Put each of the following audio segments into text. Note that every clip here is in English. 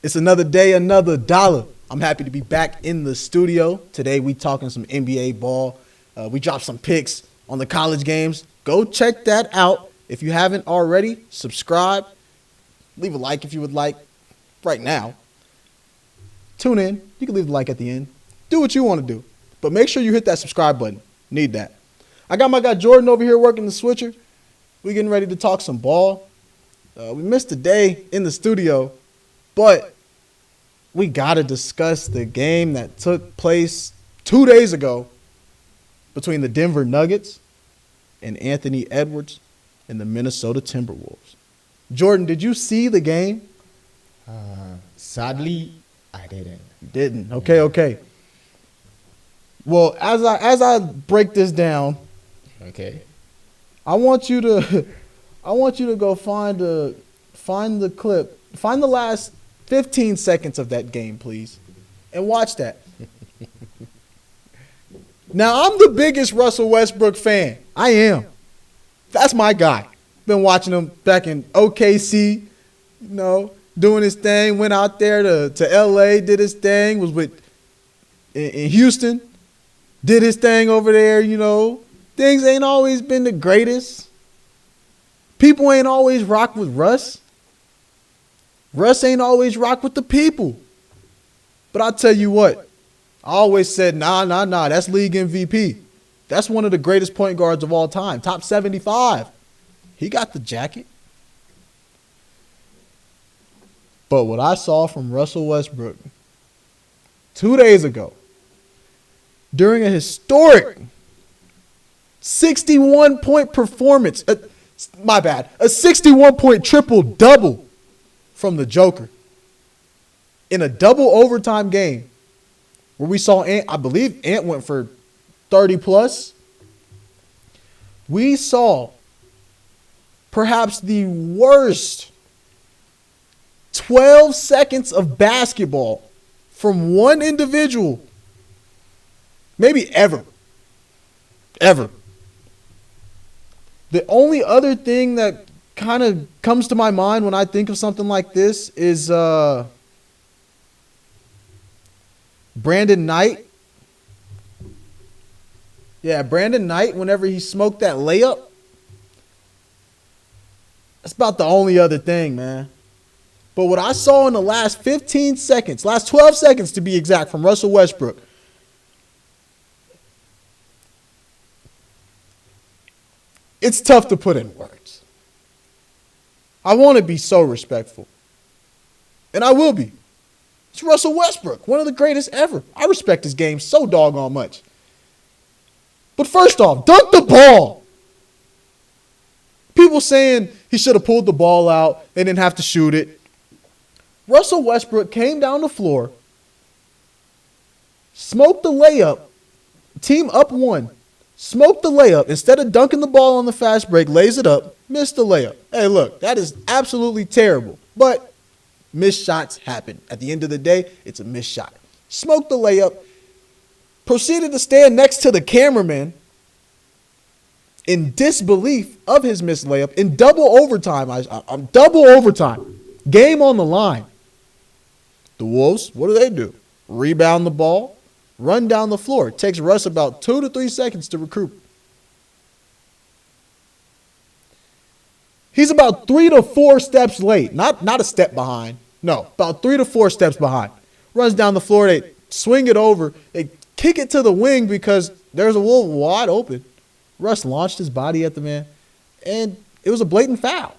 It's another day, another dollar. I'm happy to be back in the studio. Today we talking some NBA ball. We dropped some picks on the college games. Go check that out. If you haven't already, subscribe. Leave a like if you would like right now. Tune in. You can leave the like at the end. Do what you want to do. But make sure you hit that subscribe button. Need that. I got my guy Jordan over here working the switcher. We getting ready to talk some ball. We missed a day in the studio, but we got to discuss the game that took place 2 days ago between the Denver Nuggets and Anthony Edwards and the Minnesota Timberwolves. Jordan, did you see the game? Sadly, I didn't. You didn't. Okay. Well, as I break this down, Okay. I want you to go find the clip, find the last 15 seconds of that game, please, and watch that. Now, I'm the biggest Russell Westbrook fan. I am. That's my guy. Been watching him back in OKC, doing his thing. Went out there to LA, did his thing. Was in Houston, did his thing over there. Things ain't always been the greatest. People ain't always rock with Russ. Russ ain't always rock with the people. But I'll tell you what, I always said, nah, that's league MVP. That's one of the greatest point guards of all time, top 75. He got the jacket. But what I saw from Russell Westbrook 2 days ago, during a historic 61-point performance, a 61-point triple-double from the Joker in a double overtime game where we saw I believe Ant went for 30 plus. We saw perhaps the worst 12 seconds of basketball from one individual, maybe ever. The only other thing that kind of comes to my mind when I think of something like this is Brandon Knight. Yeah, Brandon Knight, whenever he smoked that layup. That's about the only other thing, man. But what I saw in the last 15 seconds, last 12 seconds to be exact, from Russell Westbrook, it's tough to put in words. I want to be so respectful. And I will be. It's Russell Westbrook, one of the greatest ever. I respect his game so doggone much. But first off, dunk the ball. People saying he should have pulled the ball out. They didn't have to shoot it. Russell Westbrook came down the floor, smoked the layup, team up one. Smoked the layup. Instead of dunking the ball on the fast break, lays it up, missed the layup. Hey, look, that is absolutely terrible. But missed shots happen. At the end of the day, it's a missed shot. Smoked the layup. Proceeded to stand next to the cameraman in disbelief of his missed layup in double overtime. I'm double overtime. Game on the line. The Wolves, what do? Rebound the ball. Run down the floor. It takes Russ about 2 to 3 seconds to recruit. He's about 3 to 4 steps late. Not a step behind. No, about 3 to 4 steps behind. Runs down the floor. They swing it over. They kick it to the wing because there's a Wolf wide open. Russ launched his body at the man, and it was a blatant foul.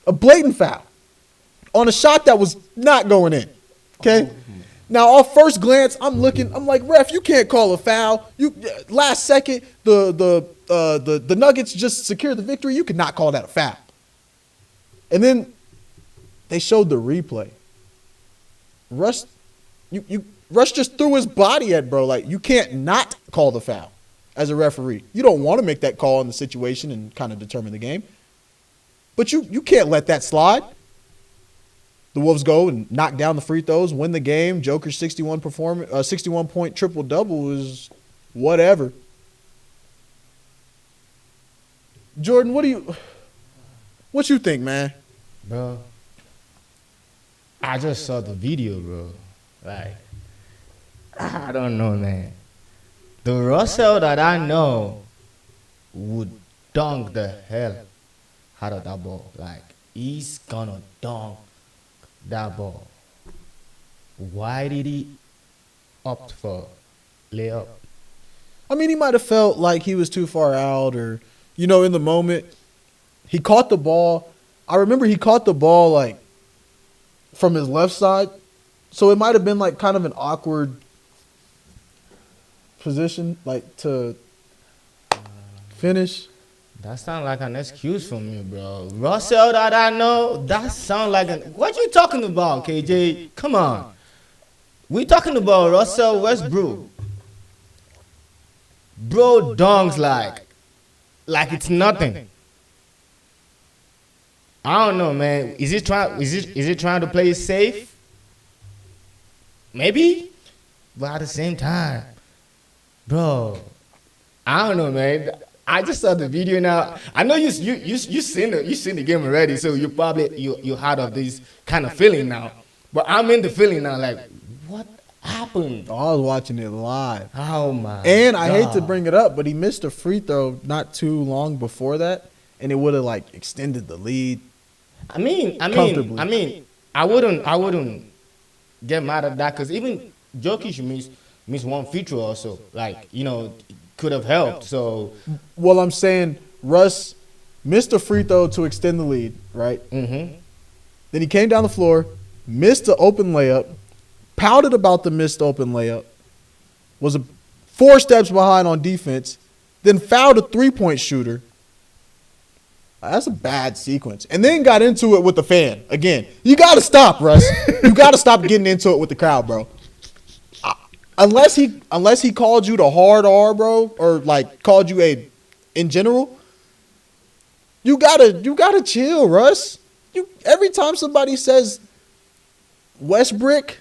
A blatant foul on a shot that was not going in. Okay? Now, off first glance, I'm like, ref, you can't call a foul. Last second, the Nuggets just secured the victory. You could not call that a foul. And then they showed the replay. Russ just threw his body at bro. Like, you can't not call the foul as a referee. You don't want to make that call in the situation and kind of determine the game. But you can't let that slide. The Wolves go and knock down the free throws, win the game. Joker's 61-point triple-double is whatever. Jordan, what you think, man? Bro, I just saw the video, bro. Like, I don't know, man. The Russell that I know would dunk the hell out of that ball. Like, he's gonna dunk that ball. Why did he opt for layup? I mean, he might have felt like he was too far out, or in the moment, he caught the ball. I remember he caught the ball like from his left side, so it might have been like kind of an awkward position, like to finish. That sounds like an excuse for me, bro. Russell that I know, that sounds like an... What you talking about, KJ? Come on. We talking about Russell Westbrook. Bro dunks like it's nothing. I don't know, man. Is it trying to play it safe? Maybe. But at the same time, bro, I don't know, man. I just saw the video now. I know you seen the game already, so you probably you had of this kind of feeling now. But I'm in the feeling now, like, what happened? Oh, I was watching it live. Oh my! And I hate to bring it up, but he missed a free throw not too long before that, and it would have like extended the lead. I mean, I wouldn't get mad at that, because even Jokic missed one free throw also. Like, could have helped. So, well, I'm saying Russ missed a free throw to extend the lead, right? Mm-hmm. Then he came down the floor, missed the open layup, pouted about the missed open layup, was 4 steps behind on defense, then fouled a 3-point shooter. That's a bad sequence. And then got into it with the fan. Again, you got to stop, Russ. You got to stop getting into it with the crowd, bro. Unless he called you the hard R, bro, or like called you in general, you gotta chill, Russ. Every time somebody says Westbrook,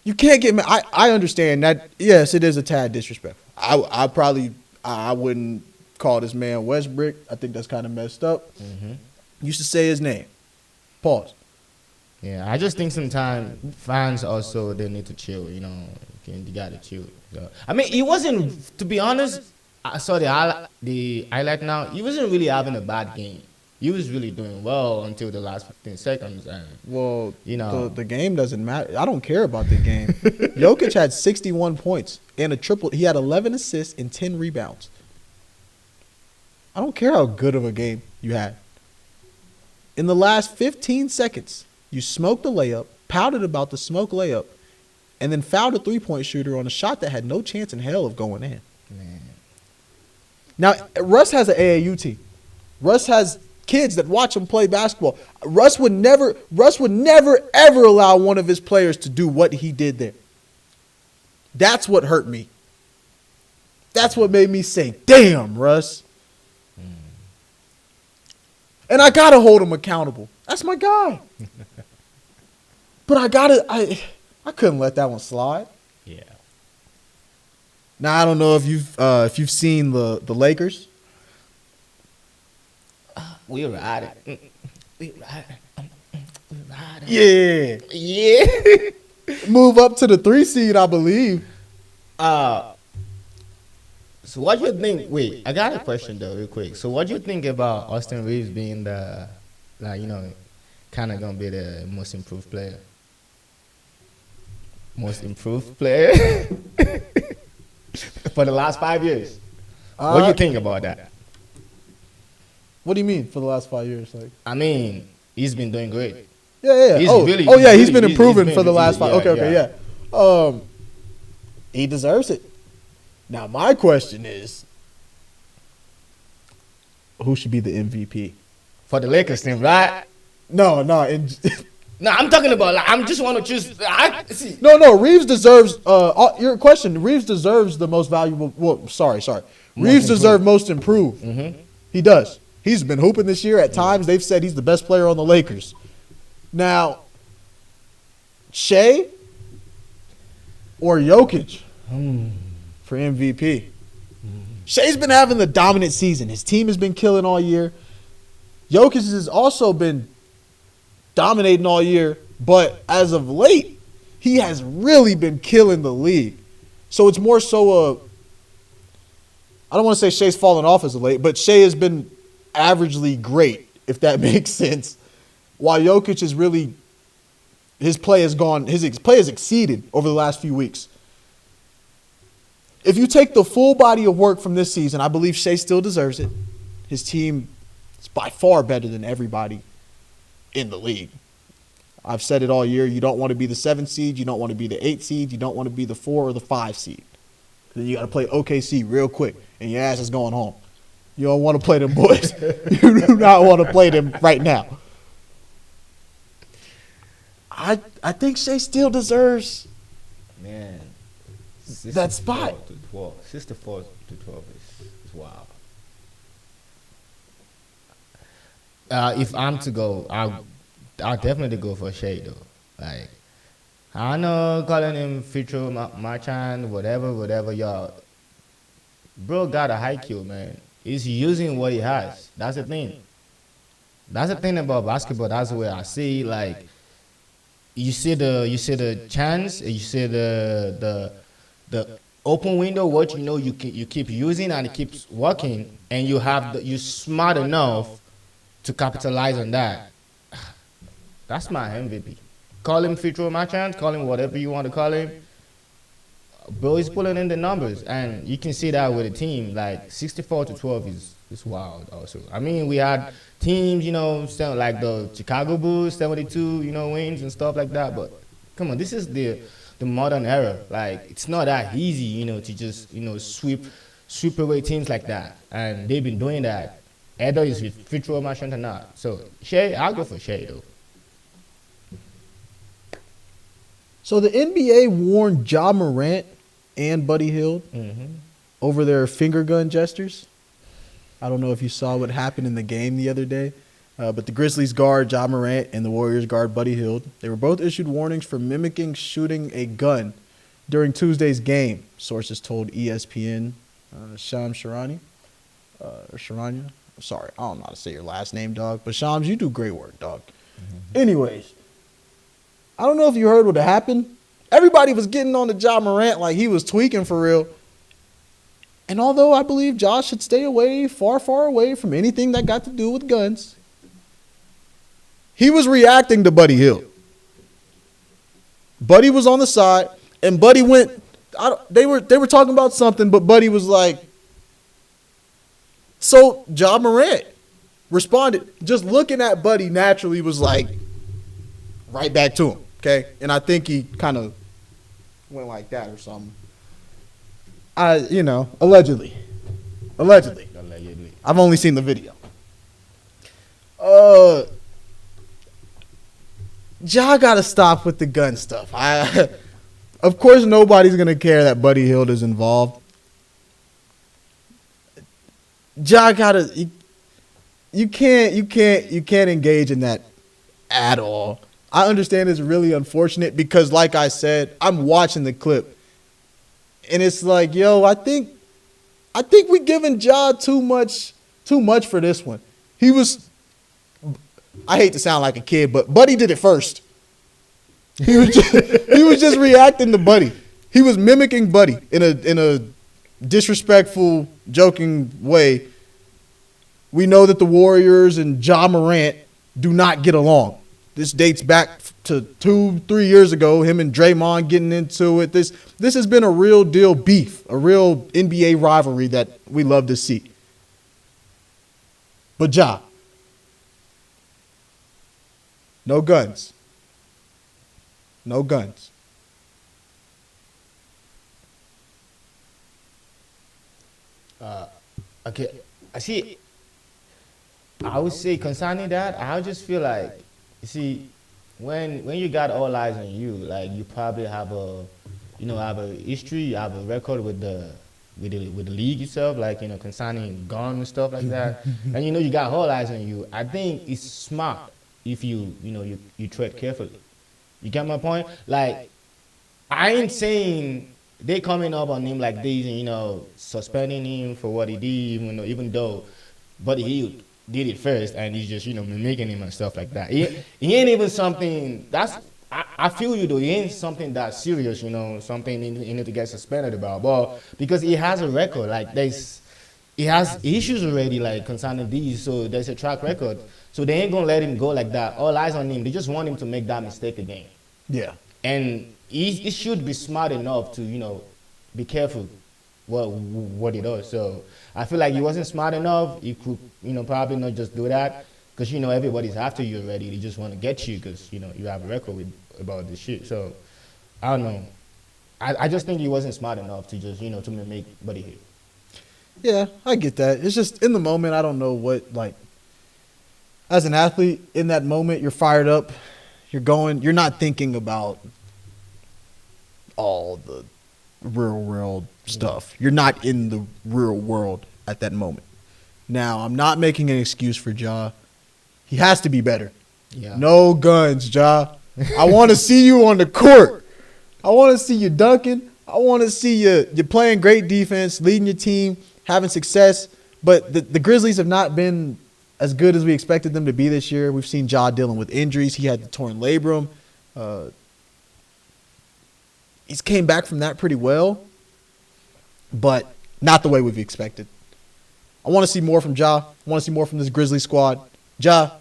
you can't get mad. I understand that. Yes, it is a tad disrespectful. I wouldn't call this man Westbrook. I think that's kind of messed up. Mm-hmm. Used to say his name. Pause. Yeah, I just think sometimes fans also, they need to chill, you got to chill. So, I mean, he wasn't, to be honest, I saw the highlight now, he wasn't really having a bad game. He was really doing well until the last 15 seconds. And, well, the game doesn't matter. I don't care about the game. Jokic had 61 points and a triple. He had 11 assists and 10 rebounds. I don't care how good of a game you had. In the last 15 seconds, you smoked the layup, pouted about the smoke layup, and then fouled a 3-point shooter on a shot that had no chance in hell of going in. Man. Now, Russ has an AAU team. Russ has kids that watch him play basketball. Russ would never ever allow one of his players to do what he did there. That's what hurt me. That's what made me say, damn, Russ. And I got to hold him accountable. That's my guy. But I couldn't let that one slide. Yeah. Now, I don't know if you've seen the Lakers. We ride it. Yeah. Yeah. Move up to the 3 seed, I believe. So what do you think? Wait, I got a question though, real quick. So what do you think about Austin Reeves being the, kind of gonna be the most improved player? Most improved player for the last 5 years. What do you think about that? What do you mean for the last 5 years? Like, I mean, he's been doing great. Yeah. He's been improving for the last 5. Okay. He deserves it. Now, my question is, who should be the MVP? For the Lakers team, right? No. No, I'm talking about, I'm just want to choose. No, Reeves deserves, your question, Reeves deserves the most valuable, Reeves deserves most improved. Mm-hmm. He does. He's been hooping this year. At times, they've said he's the best player on the Lakers. Now, Shea or Jokic for MVP? Shea's been having the dominant season. His team has been killing all year. Jokic has also been dominating all year. But as of late, he has really been killing the league. So it's more so I don't want to say Shai's fallen off as of late, but Shai has been averagely great, if that makes sense. While Jokic is really, his play has exceeded over the last few weeks. If you take the full body of work from this season, I believe Shai still deserves it. His team is by far better than everybody in the league. I've said it all year. You don't want to be the 7th seed. You don't want to be the 8th seed. You don't want to be the 4 or the 5 seed. Then you got to play OKC real quick, and your ass is going home. You don't want to play them boys. You do not want to play them right now. I think Shai still deserves that spot. 64 to 12 is wow. If I'm to go, I'll definitely go for Shai though. Like, I know calling him future merchant, whatever, y'all. Bro got a high IQ, man. He's using what he has. That's the thing. That's the thing about basketball. That's the way I see. Like, you see the chance, you see the open window. What you keep using and it keeps working, and you're smart enough to capitalize on that. That's my MVP. Call him future merchant, call him whatever you want to call him. Bro is pulling in the numbers, and you can see that with the team. Like 64 to 12 is wild. Also, I mean, we had teams, like the Chicago Bulls, 72, wins and stuff like that. But come on, this is the modern era. Like, it's not that easy, to just sweep away teams like that. And they've been doing that. Either it's with future merchant or not. So Shai, I'll go for Shai though. So the NBA warned Ja Morant and Buddy Hield over their finger gun gestures. I don't know if you saw what happened in the game the other day, but the Grizzlies guard Ja Morant and the Warriors guard Buddy Hield, they were both issued warnings for mimicking shooting a gun during Tuesday's game, sources told ESPN. Shams Charania. Sorry, I don't know how to say your last name, dog, but Shams, you do great work, dog. Anyways, I don't know if you heard what happened. Everybody was getting on to Ja Morant like he was tweaking for real. And although I believe Josh should stay away, far, far away from anything that got to do with guns, he was reacting to Buddy Hield. Buddy was on the side, and Buddy went. They were talking about something, but Buddy was like. So Ja Morant responded, just looking at Buddy naturally was like, right back to him. Okay, and I think he kind of went like that or something. Allegedly. I've only seen the video. Ja gotta stop with the gun stuff. Of course, nobody's gonna care that Buddy Hield is involved. Ja gotta. You can't engage in that at all. I understand it's really unfortunate because, like I said, I'm watching the clip, and it's like, yo, I think we giving Ja too much for this one. He was, I hate to sound like a kid, but Buddy did it first. He was just reacting to Buddy. He was mimicking Buddy in a disrespectful, joking way. We know that the Warriors and Ja Morant do not get along. This dates back to 2-3 years ago, him and Draymond getting into it. This has been a real deal beef, a real NBA rivalry that we love to see. But Ja, no guns. No guns. Okay, I see. I would say concerning that, I just feel like, you see, when you got all eyes on you, like you probably have a history, you have a record with the league itself, like concerning guns and stuff like that, and you got all eyes on you. I think it's smart if you tread carefully. You get my point? Like, I ain't saying they coming up on him like this and suspending him for what he did, even though Buddy Hield did it first, and he's just mimicking him and stuff like that. He ain't even something that's. I feel you though. He ain't something that serious, something he need to get suspended about. But because he has a record, like he has issues already, like concerning these. So there's a track record. So they ain't gonna let him go like that. All eyes on him. They just want him to make that mistake again. Yeah. And he should be smart enough to be careful what he does. So I feel like he wasn't smart enough. He could probably not just do that. Because, everybody's after you already. They just want to get you because, you have a record about this shit. So, I don't know. I just think he wasn't smart enough to just, to make Buddy Hield. Yeah, I get that. It's just in the moment, I don't know what, like, as an athlete, in that moment, you're fired up. You're not thinking about all the real world stuff. You're not in the real world at that moment. Now, I'm not making an excuse for Ja. He has to be better. Yeah. No guns, Ja. I want to see you on the court. I want to see you dunking. I want to see you playing great defense, leading your team, having success. But the Grizzlies have not been as good as we expected them to be this year. We've seen Ja dealing with injuries. He had the torn labrum. He's came back from that pretty well, but not the way we've expected. I want to see more from Ja. I want to see more from this Grizzlies squad. Ja,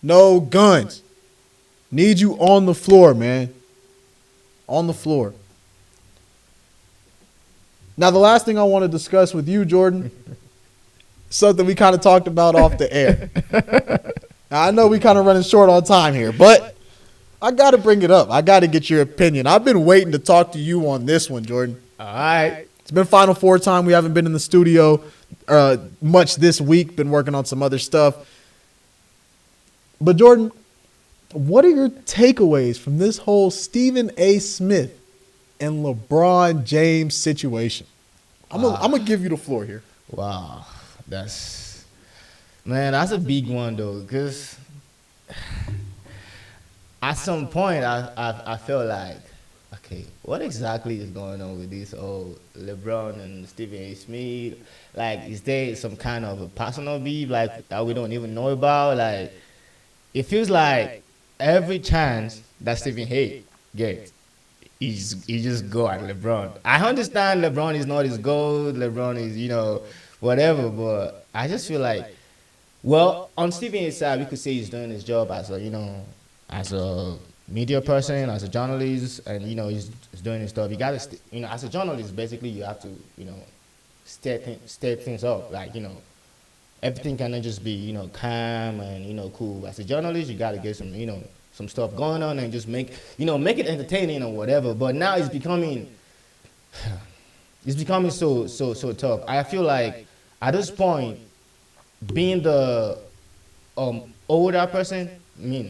no guns. Need you on the floor, man. On the floor. Now, the last thing I want to discuss with you, Jordan, something we kind of talked about off the air. Now, I know we kind of running short on time here, but I got to bring it up. I got to get your opinion. I've been waiting to talk to you on this one, Jordan. All right. It's been Final Four time. We haven't been in the studio much this week. Been working on some other stuff. But, Jordan, what are your takeaways from this whole Stephen A. Smith and LeBron James situation? I'm going to give you the floor here. Wow. That's a big one, though, because at some point I felt like, okay, what exactly is going on with this old LeBron and Stephen A. Smith? Like, is there some kind of a personal beef, like, that we don't even know about? Like, it feels like every chance that Stephen A. gets, he just go at LeBron. I understand LeBron is not his goal. LeBron is, whatever. But I just feel like, well, on Stephen A's side, we could say he's doing his job as a media person, as a journalist, and, he's doing his stuff. You got to, as a journalist, basically, you have to, state things up. Like, everything cannot just be, calm and, cool. As a journalist, you got to get some, some stuff going on and just make it entertaining or whatever. But now it's becoming so tough. I feel like at this point, being the older person,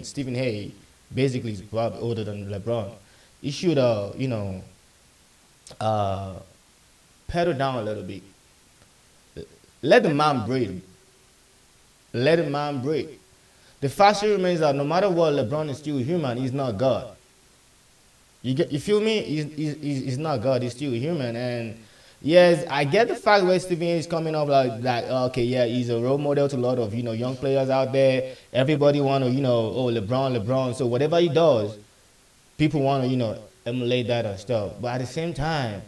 Stephen A. basically is probably older than LeBron. He should, pedal down a little bit. Let the man breathe. Let the man breathe. The fact remains that no matter what, LeBron is still human. He's not God. You feel me? He's not God. He's still human. And yes, I get the fact where Stephen A. is coming up like okay, yeah, he's a role model to a lot of young players out there. Everybody want to LeBron. So whatever he does, people want to emulate that and stuff. But at the same time,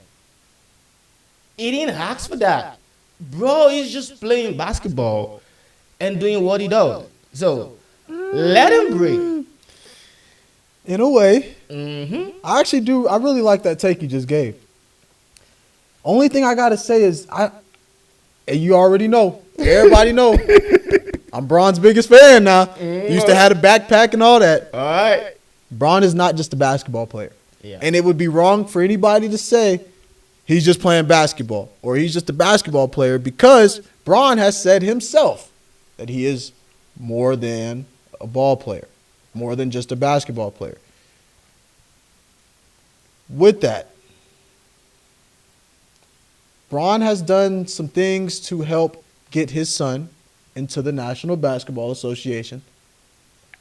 he didn't ask for that, bro. He's just playing basketball and doing what he does. So let him breathe. In a way, Mm-hmm. I really like that take you just gave. Only thing I gotta say is and you already know, everybody know, I'm Bron's biggest fan now. Used to have a backpack and all that. All right. Bron is not just a basketball player. Yeah. And it would be wrong for anybody to say he's just playing basketball or he's just a basketball player, because Bron has said himself that he is more than a ball player, more than just a basketball player. With that, Bron has done some things to help get his son into the National Basketball Association,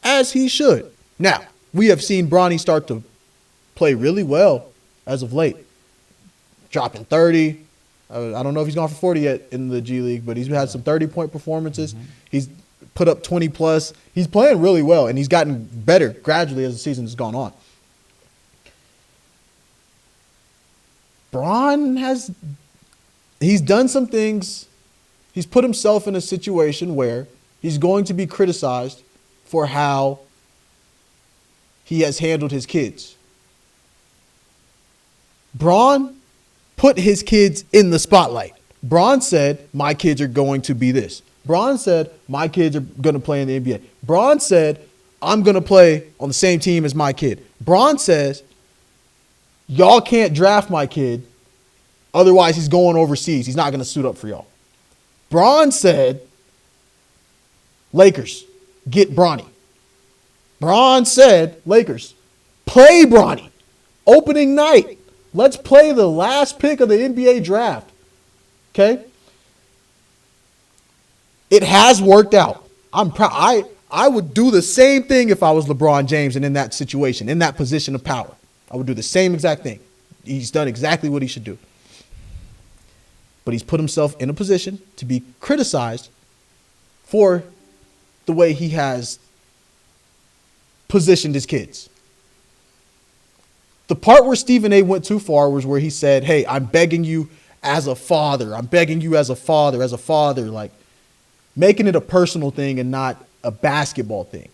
as he should. Now, we have seen Bronny start to play really well as of late, dropping 30. I don't know if he's gone for 40 yet in the G League, but he's had some 30-point performances. He's put up 20 plus. He's playing really well, and he's gotten better gradually as the season has gone on. Bron he's done some things. He's put himself in a situation where he's going to be criticized for how he has handled his kids. Bron put his kids in the spotlight. Bron said, my kids are going to be this. Bron said, my kids are going to play in the NBA. Bron said, I'm going to play on the same team as my kid. Bron says, y'all can't draft my kid. Otherwise, he's going overseas. He's not going to suit up for y'all. Bron said, Lakers, get Bronny. Bron said, Lakers, play Bronny. Opening night. Let's play the last pick of the NBA draft. Okay? It has worked out. I'm proud. I would do the same thing if I was LeBron James and in that situation, in that position of power. I would do the same exact thing. He's done exactly what he should do. But he's put himself in a position to be criticized for the way he has positioned his kids. The part where Stephen A. went too far was where he said, hey, I'm begging you as a father. I'm begging you as a father, like making it a personal thing and not a basketball thing.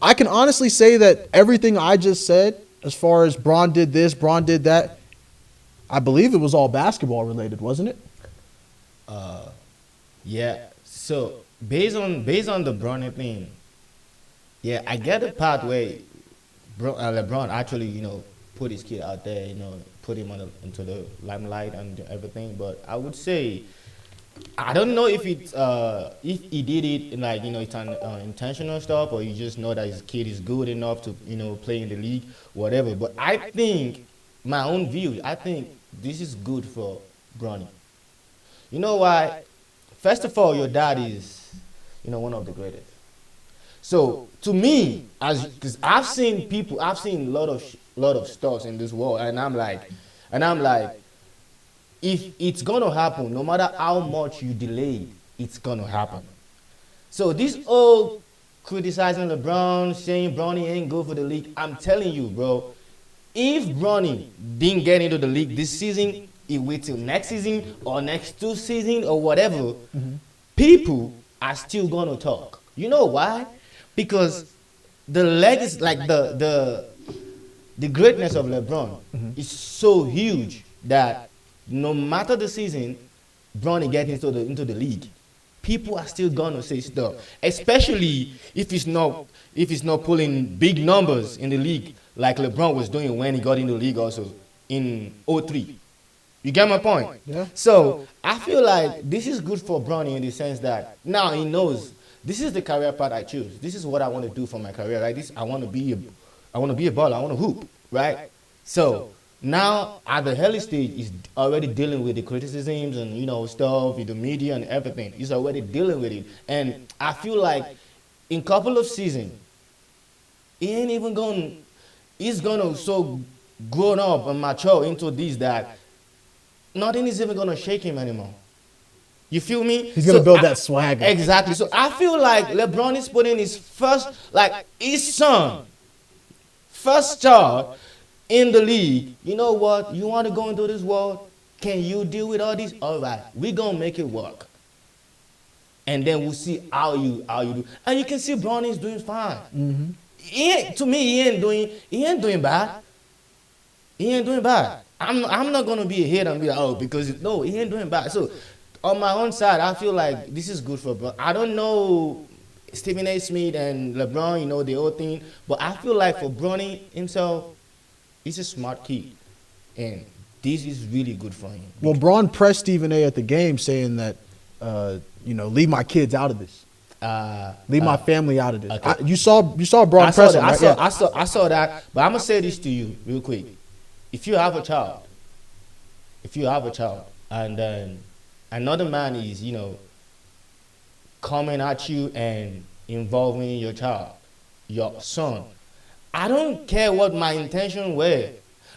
I can honestly say that everything I just said, as far as Bron did this, Bron did that, I believe it was all basketball related, wasn't it? Yeah. So based on the Bronny thing, yeah, I get the part where LeBron actually, put his kid out there, put him into the limelight and everything. But I would say, I don't know if if he did it like it's an intentional stuff, or you just know that his kid is good enough to play in the league, whatever. But I think my own view, I think this is good for Bronny. You know why? First of all, your dad is one of the greatest. So to me, because I've seen a lot of stuff in this world, and I'm like, if it's gonna happen, no matter how much you delay, it's gonna happen. So this whole criticizing LeBron, saying Bronny ain't good for the league, I'm telling you, bro, if Bronny didn't get into the league this season, he wait till next season or next 2 seasons or whatever, people are still gonna talk. You know why? Because the legacy, like the greatness of LeBron is so huge that no matter the season, Bronny gets into the league, people are still gonna say stuff. Especially if it's not pulling big numbers in the league like LeBron was doing when he got into the league also in 2003. You get my point? Yeah. So I feel like this is good for Bronny in the sense that now he knows this is the career path I choose. This is what I want to do for my career. Right? I want to be a baller. I want to hoop. Right? So now at the early stage, he's already dealing with the criticisms and stuff with the media and everything. He's already dealing with it, and I feel like in a couple of seasons, he's gonna so grown up and mature into this that nothing is even gonna shake him anymore. You feel me? He's gonna build that swagger. Exactly. So I feel like LeBron is putting his his son, first child in the league. You know what? You want to go into this world? Can you deal with all this? All right, we're gonna make it work, and then we'll see how you do. And you can see Bronny is doing fine. Mm-hmm. He ain't doing bad. He ain't doing bad. I'm not gonna be a hater and be like, because no, he ain't doing bad. So on my own side, I feel like this is good for Bron. I don't know Stephen A. Smith and LeBron, the whole thing, but I feel like for Bronny himself, he's a smart kid, and this is really good for him. Well, Bron pressed Stephen A. at the game saying that, leave my kids out of this. Leave my family out of this. Okay. You saw Bron press him, right? I saw that, but I'm gonna say this to you real quick. If you have a child, and then another man is, coming at you and involving your child, your son, I don't care what my intention were.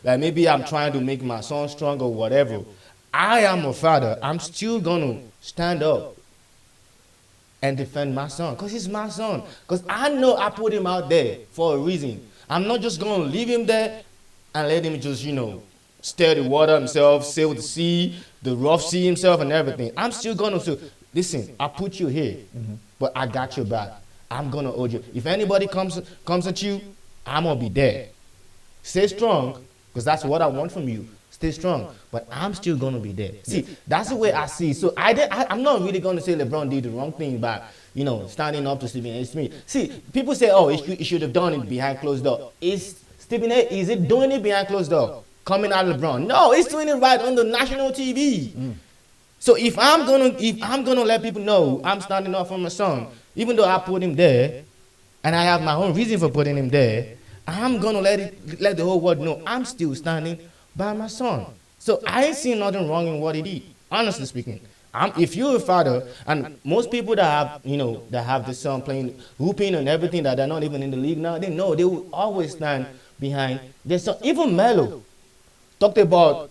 Like maybe I'm trying to make my son strong or whatever. I am a father. I'm still gonna stand up and defend my son, because he's my son. Because I know I put him out there for a reason. I'm not just going to leave him there and let him just, stir the water himself, sail the sea, the rough sea himself and everything. I'm still going to say, listen, I put you here, but I got your back. I'm going to hold you. If anybody comes at you, I'm going to be there. Stay strong, because that's what I want from you. Stay strong, but I'm still going to be there. See, that's the way I see it. So I'm not really going to say LeBron did the wrong thing by, standing up to Stephen A. Smith. See, people say, oh, he should have done it behind closed door. Is Stephen A. Is it doing it behind closed door? Coming out of LeBron? No, he's doing it right on the national TV. So if I'm gonna let people know I'm standing up for my son, even though I put him there, and I have my own reason for putting him there, I'm gonna let the whole world know I'm still standing by my son. So I ain't seen nothing wrong in what he did, honestly speaking. If you're a father, and most people that have the son playing, hooping and everything, that they're not even in the league now, they know they will always stand behind their son. Even Melo talked about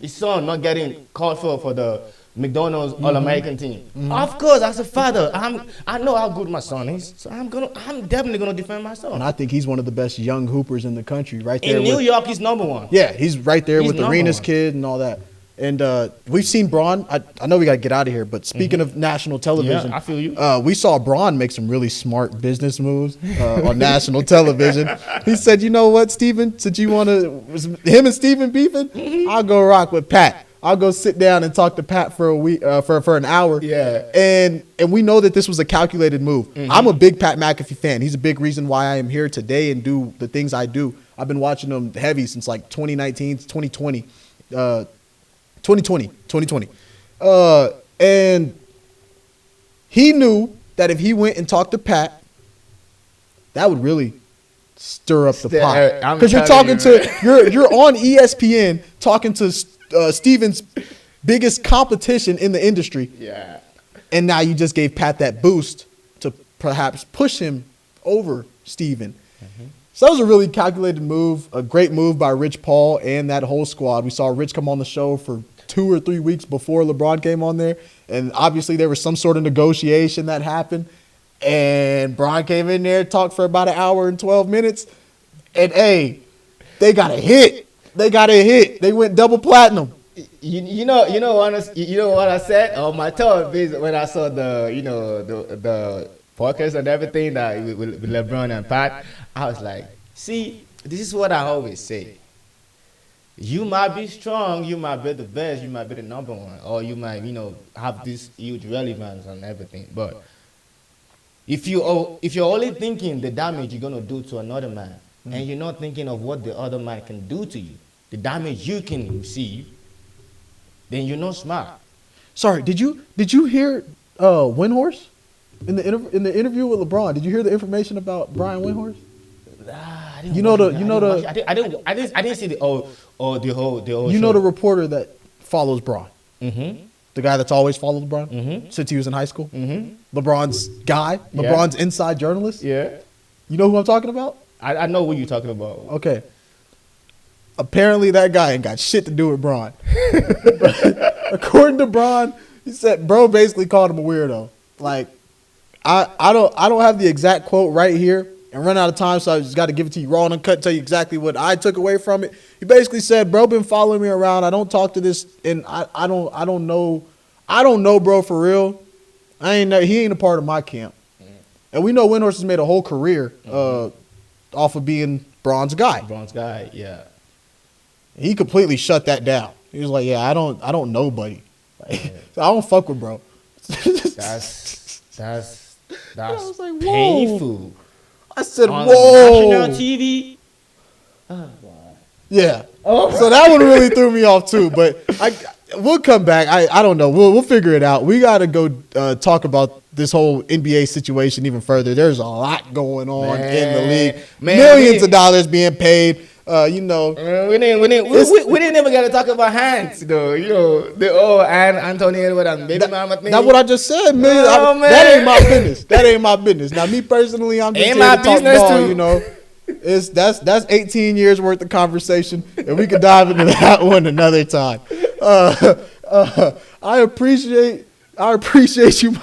his son not getting called for the McDonald's All-American team. Of course, as a father, I know how good my son is, so I'm definitely gonna defend my son. And I think he's one of the best young hoopers in the country, right there. In New York, he's number one. Yeah, he's right there with Arenas kid and all that. And we've seen Bron. I know we got to get out of here, but speaking of national television, yeah, I feel you. We saw Bron make some really smart business moves on national television. He said, "You know what, Steven? Since you want to, him and Steven beefing, I'll go rock with Pat. I'll go sit down and talk to Pat for a week, for an hour. Yeah, and we know that this was a calculated move. I'm a big Pat McAfee fan. He's a big reason why I am here today and do the things I do. I've been watching him heavy since like 2019, 2020. 2020. And he knew that if he went and talked to Pat, that would really stir up the pot. Because you're talking you're on ESPN talking to Steven's biggest competition in the industry. Yeah. And now you just gave Pat that boost to perhaps push him over Steven. So that was a really calculated move, a great move by Rich Paul and that whole squad. We saw Rich come on the show for 2 or 3 weeks before LeBron came on there. And obviously there was some sort of negotiation that happened. And Bron came in there, talked for about an hour and 12 minutes. And, hey, they got a hit. They went double platinum. You know what I said on my television when I saw the podcast and everything that with LeBron and Pat. I was like, see, this is what I always say. You might be strong, you might be the best, you might be the number one, or you might, have this huge relevance and everything. But if you're only thinking the damage you're gonna do to another man, and you're not thinking of what the other man can do to you, the damage you can receive, then you're not smart. Sorry, did you hear Windhorse in the interview with LeBron? Did you hear the information about Brian Windhorse? I didn't see the whole. You know the reporter that follows Bron, Mm-hmm. the guy that's always followed LeBron Mm-hmm. since he was in high school. Mm-hmm. LeBron's guy, LeBron's inside journalist. Yeah. You know who I'm talking about? I know what you're talking about. Okay. Apparently that guy ain't got shit to do with Bron. According to Bron, he said bro basically called him a weirdo. Like I don't have the exact quote right here and run out of time, so I just got to give it to you raw and uncut, tell you exactly what I took away from it. He basically said, bro been following me around. I don't talk to this, and I don't know bro for real. He ain't a part of my camp. And we know Windhorse has made a whole career off of being Bron's guy. Bron's guy, yeah. He completely shut that down. He was like, yeah, I don't know buddy. So I don't fuck with bro. That's was like, whoa. painful. I said, On whoa. national TV. Oh, God. Yeah. So that one really threw me off too. But we'll come back. I don't know. We'll figure it out. We got to go talk about this whole NBA situation even further. There's a lot going on in the league. Millions of dollars being paid. We didn't even get to talk about hands though. And Anthony Edwards and baby mama thing. That's what I just said. That ain't my business. That ain't my business. Now, me personally, I'm just here to talk ball. Too. That's 18 years worth of conversation, and we could dive into that one another time. I appreciate you.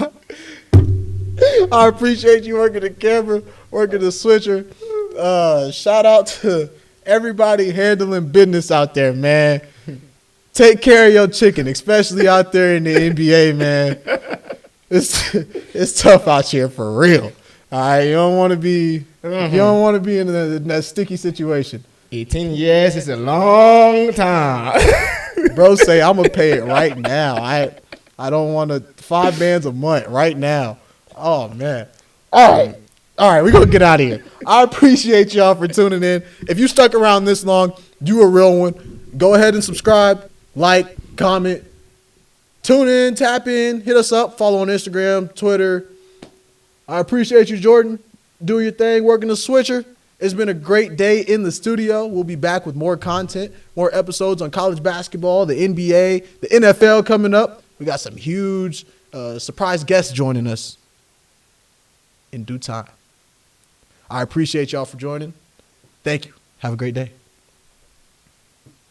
I appreciate you working the camera, working the switcher. Shout out to everybody handling business out there, man. Take care of your chicken, especially out there in the NBA, man. It's tough out here for real. All right, you don't want to be in that sticky situation. 18 years is a long time. Bro say I'm gonna pay it right now. I don't want to $5 a month right now. Oh man. All right, we're gonna get out of here. I appreciate y'all for tuning in. If you stuck around this long, you a real one. Go ahead and subscribe, like, comment, tune in, tap in, hit us up, follow on Instagram, Twitter. I appreciate you, Jordan. Do your thing, working the switcher. It's been a great day in the studio. We'll be back with more content, more episodes on college basketball, the NBA, the NFL coming up. We got some huge surprise guests joining us in due time. I appreciate y'all for joining. Thank you. Have a great day.